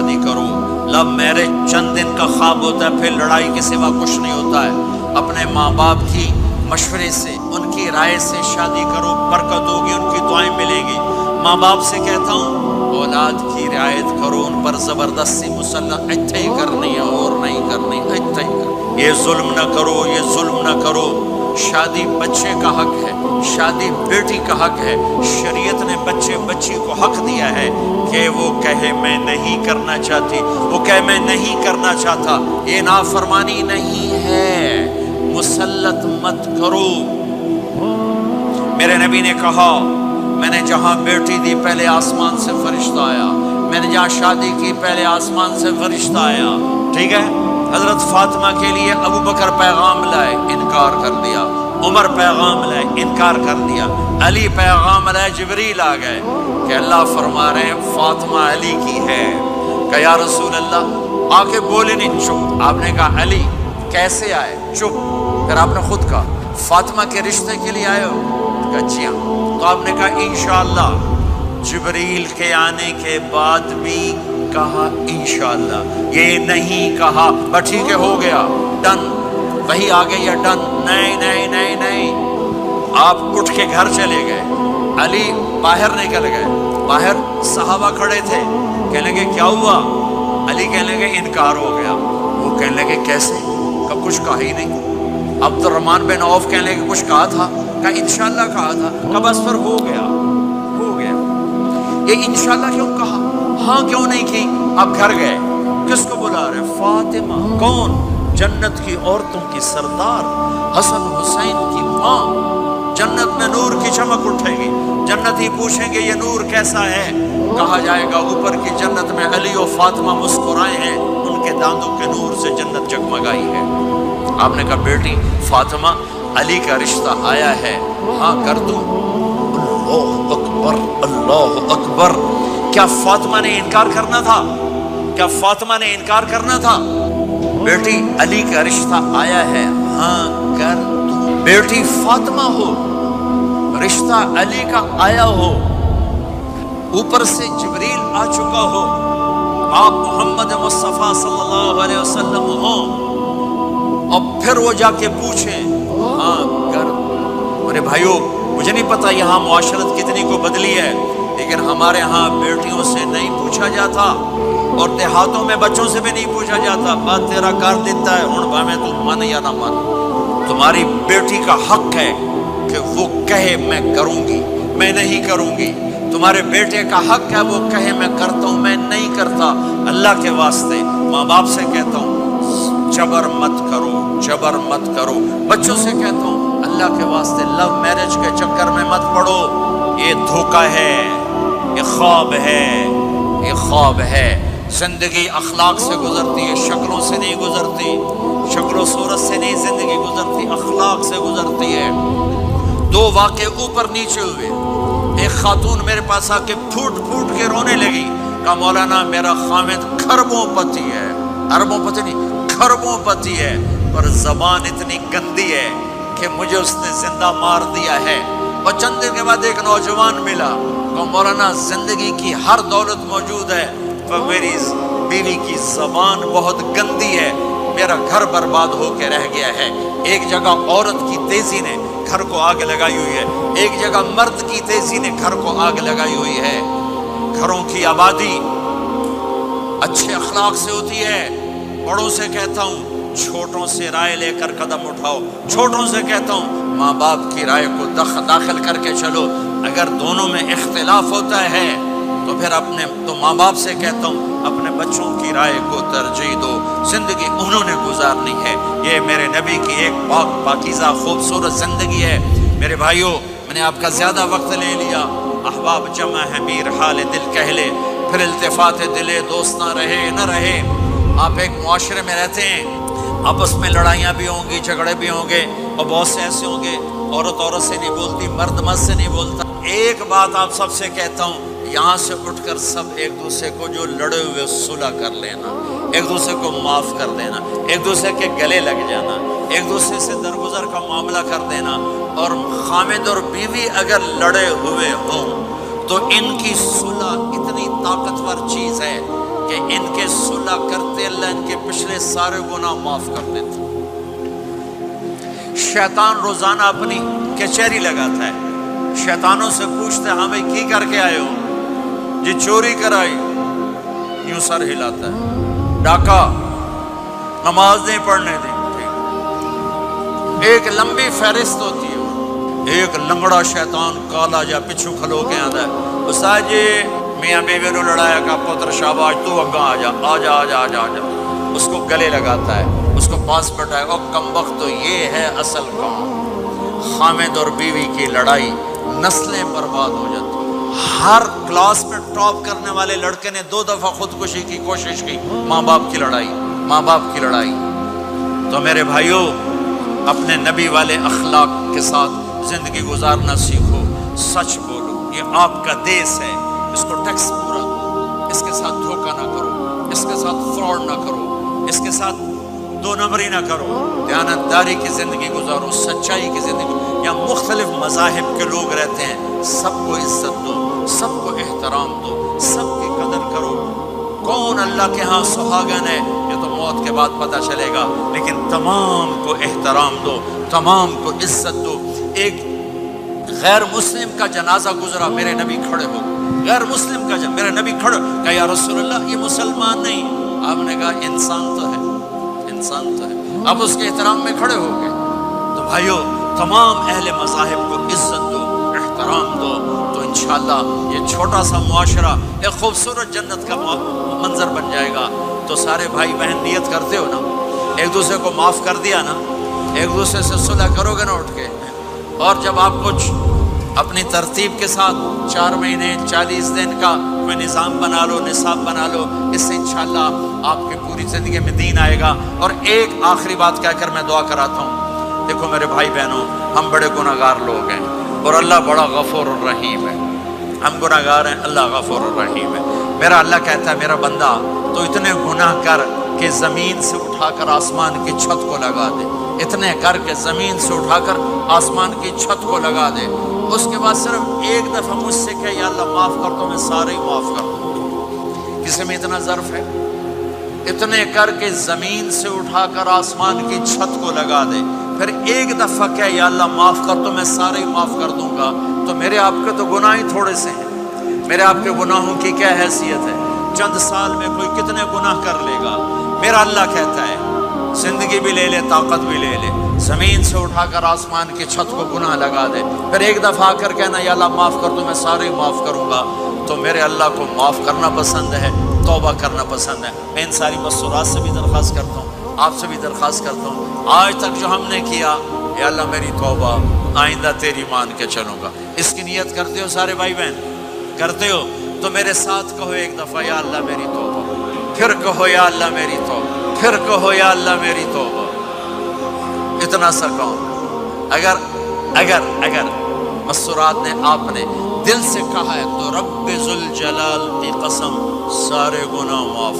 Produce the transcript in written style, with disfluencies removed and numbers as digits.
شادی کرو۔ Love marriage چند دن کا خواب ہوتا ہے، پھر لڑائی کے سوا کچھ نہیں ہوتا ہے۔ اپنے ماں باپ کی مشورے سے، ان کی رائے سے شادی کرو، برکت ہوگی، ان کی دعائیں ملے گی۔ ماں باپ سے کہتا ہوں اولاد کی رعایت کرو، ان پر زبردستی مسلط اتھے ہی کرنی ہے اور نہیں کرنی، اتھے ہی کرنی، یہ ظلم نہ کرو، یہ ظلم نہ کرو۔ شادی بچے کا حق ہے، شادی بیٹی کا حق ہے۔ شریعت نے بچی کو حق دیا ہے کہ وہ کہے میں نہیں کرنا چاہتی، وہ کہے میں نہیں کرنا چاہتا۔ یہ نافرمانی نہیں ہے، مسلط مت کرو۔ میرے نبی نے کہا میں نے جہاں بیٹی دی پہلے آسمان سے فرشتہ آیا، میں نے جہاں شادی کی پہلے آسمان سے فرشتہ آیا، ٹھیک ہے۔ حضرت فاطمہ کے لیے ابو بکر پیغام لائے، انکار کر دیا۔ عمر پیغام لائے، انکار کر دیا۔ علی پیغام لائے، جبریل آ گئے کہ اللہ فرما رہے ہیں فاطمہ علی کی ہے۔ کہ یا رسول اللہ، آ کے بولے نہیں، چپ۔ آپ نے کہا علی کیسے آئے؟ چپ۔ پھر آپ نے خود کہا فاطمہ کے رشتے کے لیے آئے ہو؟ کہا جی ہاں۔ تو آپ نے کہا انشاءاللہ۔ جبریل کے آنے کے بعد بھی کہا انشاءاللہ، یہ نہیں کہا بس ٹھیک ہے ہو گیا ڈن، وہی آ گئی ہے ڈن۔ نہیں نہیں نہیں نہیں، آپ اٹھ کے گھر چلے گئے۔ علی باہر نکل گئے، باہر صحابہ کھڑے تھے، کہنے لگے کیا ہوا؟ علی کہنے لگے انکار ہو گیا۔ وہ کہنے لگے کیسے؟ کب کچھ کہا ہی نہیں۔ عبد الرحمن بن عوف کہنے لگے کچھ کہا تھا؟ کہا انشاءاللہ کہا تھا۔ کہا بس پر ہو گیا، ہو گیا۔ یہ انشاءاللہ کیوں کہا؟ ہاں کیوں نہیں کی؟ آپ گھر گئے، کس کو بلا رہے؟ فاطمہ۔ کون؟ جنت کی عورتوں کی سردار، حسن حسین کی ماں۔ جنت میں نور کی چمک اٹھے گی، جنتی پوچھیں گے یہ نور کیسا ہے؟ کہا جائے گا اوپر کی جنت میں علی و فاطمہ مسکرائے ہیں، ان کے دانتوں کے نور سے جنت جگمگائی ہے۔ آپ نے کہا بیٹی فاطمہ علی کا رشتہ آیا ہے، ہاں کر دوں؟ اللہ اکبر، اللہ اکبر۔ کیا فاطمہ نے انکار کرنا تھا؟ کیا فاطمہ نے انکار کرنا تھا؟ بیٹی علی کا رشتہ آیا ہے، ہاں کر دوں۔ بیٹی فاطمہ ہو، رشتہ علی کا آیا ہو، اوپر سے جبریل آ چکا ہو، آپ محمد مصطفیٰ صلی اللہ علیہ وسلم ہو، اور پھر وہ جا کے پوچھیں ہاں کر۔ میرے بھائیو، مجھے نہیں پتا یہاں معاشرت کتنی کو بدلی ہے، لیکن ہمارے ہاں بیٹیوں سے نہیں پوچھا جاتا، اور دیہاتوں میں بچوں سے بھی نہیں پوچھا جاتا۔ بات تیرا کر دیتا ہے، ہن بھاویں تو من یا نہ من۔ تمہاری بیٹی کا حق ہے کہ وہ کہے میں کروں گی، میں نہیں کروں گی۔ تمہارے بیٹے کا حق ہے وہ کہے میں کرتا ہوں، میں نہیں کرتا۔ اللہ کے واسطے ماں باپ سے کہتا ہوں جبر مت کرو، جبر مت کرو۔ بچوں سے کہتا ہوں اللہ کے واسطے لو میرج کے چکر میں مت پڑو، یہ دھوکہ ہے، یہ خواب ہے، یہ خواب ہے۔ زندگی اخلاق سے گزرتی ہے، شکلوں سے نہیں گزرتی، شکل و صورت سے نہیں زندگی گزرتی، اخلاق سے گزرتی ہے۔ دو واقعے اوپر نیچے ہوئے، ایک خاتون میرے پاس آ کے پھوٹ پھوٹ کے رونے لگی، کہا مولانا میرا خامد کھربوں پتی ہے، اربوں پتی نہیں، کھربوں پتی ہے، پر زبان اتنی گندی ہے کہ مجھے اس نے زندہ مار دیا ہے۔ اور چند دن کے بعد ایک نوجوان ملا، کہا مولانا زندگی کی ہر دولت موجود ہے پر میری بیوی کی زبان بہت گندی ہے، میرا گھر برباد ہو کے رہ گیا ہے۔ ایک جگہ عورت کی تیزی نے گھر کو آگ لگائی ہوئی ہے، ایک جگہ مرد کی تیزی نے گھر کو آگ لگائی ہوئی ہے۔ گھروں کی آبادی اچھے اخلاق سے ہوتی ہے۔ بڑوں سے کہتا ہوں چھوٹوں سے رائے لے کر قدم اٹھاؤ، چھوٹوں سے کہتا ہوں ماں باپ کی رائے کو داخل کر کے چلو۔ اگر دونوں میں اختلاف ہوتا ہے تو ماں باپ سے کہتا ہوں اپنے بچوں کی رائے کو ترجیح دو، زندگی انہوں نے گزارنی ہے۔ یہ میرے نبی کی ایک پاکیزہ خوبصورت زندگی ہے۔ میرے بھائیوں، میں نے آپ کا زیادہ وقت لے لیا، احباب جمع ہے میر حال دل کہہ لے، پھر التفات دلے دوست نہ رہے نہ رہے۔ آپ ایک معاشرے میں رہتے ہیں، آپس میں لڑائیاں بھی ہوں گی، جھگڑے بھی ہوں گے، اور بہت سے ایسے ہوں گے عورت عورت سے نہیں بولتی، مرد مرد سے نہیں بولتا۔ ایک بات آپ سب سے کہتا ہوں، یہاں سے اٹھ کر سب ایک دوسرے کو جو لڑے ہوئے صلح کر لینا، ایک دوسرے کو معاف کر دینا، ایک دوسرے کے گلے لگ جانا، ایک دوسرے سے درگزر کا معاملہ کر دینا۔ اور خامد اور بیوی اگر لڑے ہوئے ہوں تو ان کی صلح اتنی طاقتور چیز ہے کہ ان کے صلح کرتے اللہ ان کے پچھلے سارے گناہ معاف کر دیتے۔ شیطان روزانہ اپنی کچہری لگاتا ہے، شیطانوں سے پوچھتے ہیں ہمیں کی کر کے آئے ہو؟ جی چوری کرائی، یوں سر ہلاتا ہے، ڈاکہ، نماز نہیں پڑھنے دی، ایک لمبی فہرست ہوتی ہے۔ ایک لنگڑا شیطان کالا جا پچھو کھلو کے آتا ہے، استاد جی میاں بیوی نو لڑایا کا پتر شاباش تو اگاں آ جا آ جا آ جا آ جا آ جا، اس کو گلے لگاتا ہے، اس کو پاس بٹھائے، او کم وقت تو یہ ہے اصل کام۔ خامد اور بیوی کی لڑائی نسلیں برباد ہو جاتی۔ ہر کلاس میں ٹاپ کرنے والے لڑکے نے 2 دفعہ خودکشی کی کوشش کی، ماں باپ کی لڑائی، ماں باپ کی لڑائی۔ تو میرے بھائیوں اپنے نبی والے اخلاق کے ساتھ زندگی گزارنا سیکھو، سچ بولو، یہ آپ کا دیس ہے، اس کو ٹیکس پورا دو، اس کے ساتھ دھوکہ نہ کرو، اس کے ساتھ فراڈ نہ کرو، اس کے ساتھ 2 نمبری نہ کرو، دیانتداری کی زندگی گزارو، سچائی کی زندگی۔ یہاں مختلف مذاہب کے لوگ رہتے ہیں، سب کو عزت دو، سب کو احترام دو، سب کی قدر کرو۔ کون اللہ کے ہاں سہاگن ہے یہ تو موت کے بعد پتہ چلے گا، لیکن تمام کو احترام دو، تمام کو عزت دو۔ ایک غیر مسلم کا جنازہ گزرا، میرے نبی کھڑے ہو، غیر مسلم کا میرے نبی کھڑے، کہا یا رسول اللہ یہ مسلمان نہیں، آپ نے کہا انسان تو ہے، انسان تو ہے، اب اس کے احترام میں کھڑے ہو گئے۔ تو بھائیو تمام اہل مذاہب کو عزت دو، احترام دو، تو انشاءاللہ یہ چھوٹا سا معاشرہ ایک خوبصورت جنت کا منظر بن جائے گا۔ تو سارے بھائی بہن نیت کرتے ہو نا، ایک دوسرے کو معاف کر دیا نا، ایک دوسرے سے صلح کرو گے نا اٹھ کے، اور جب آپ کچھ اپنی ترتیب کے ساتھ 4 مہینے 40 دن کا کوئی نظام بنا لو، نصاب بنا لو، اس سے انشاءاللہ آپ کی پوری زندگی میں دین آئے گا۔ اور ایک آخری بات کہہ کر میں دعا کراتا ہوں، دیکھو میرے بھائی بہنوں، ہم بڑے گناہگار لوگ ہیں اور اللہ بڑا غفور الرحیم ہے، ہم گناہگار ہیں، اللہ غفور الرحیم ہے۔ میرا اللہ کہتا ہے میرا بندہ تو اتنے گناہ کر کہ زمین سے اٹھا کر آسمان کی چھت کو لگا دے، اتنے کر کے زمین سے اٹھا کر آسمان کی چھت کو لگا دے، اس کے بعد صرف ایک دفعہ مجھ سے کہ یا اللہ معاف کر دو، میں سارے ہی معاف کر دوں۔ کسی میں اتنا ظرف ہے؟ اتنے کر کے زمین سے اٹھا کر آسمان کی چھت کو لگا دے، پھر ایک دفعہ کہ یا اللہ معاف کر دو، میں سارے ہی معاف کر دوں گا۔ تو میرے آپ کے تو گناہ ہی تھوڑے سے ہیں، میرے آپ کے گناہوں کی کیا حیثیت ہے؟ چند سال میں کوئی کتنے گناہ کر لے گا؟ میرا اللہ کہتا ہے زندگی بھی لے لے، طاقت بھی لے لے، زمین سے اٹھا کر آسمان کی چھت کو گناہ لگا دے، پھر ایک دفعہ آ کر کہنا یا اللہ معاف کر دو، میں سارے ہی معاف کروں گا۔ تو میرے اللہ کو معاف کرنا پسند ہے، توبہ کرنا پسند ہے۔ میں ان ساری مسورات سے بھی درخواست کرتا ہوں، آپ سے بھی درخواست کرتا ہوں، آج تک جو ہم نے کیا یا اللہ میری توبہ، آئندہ تیری مان کے چلوں گا، اس کی نیت کرتے ہو سارے بھائی بہن؟ کرتے ہو تو میرے ساتھ کہو ایک دفعہ یا اللہ میری توبہ، پھر کہو یا اللہ میری توبہ، پھر کہو یا اللہ میری توبہ۔ اتنا سا کہو۔ اگر مسورات نے آپ نے دل سے کہا ہے تو رب ذوالجلال کی قسم سارے گناہ معاف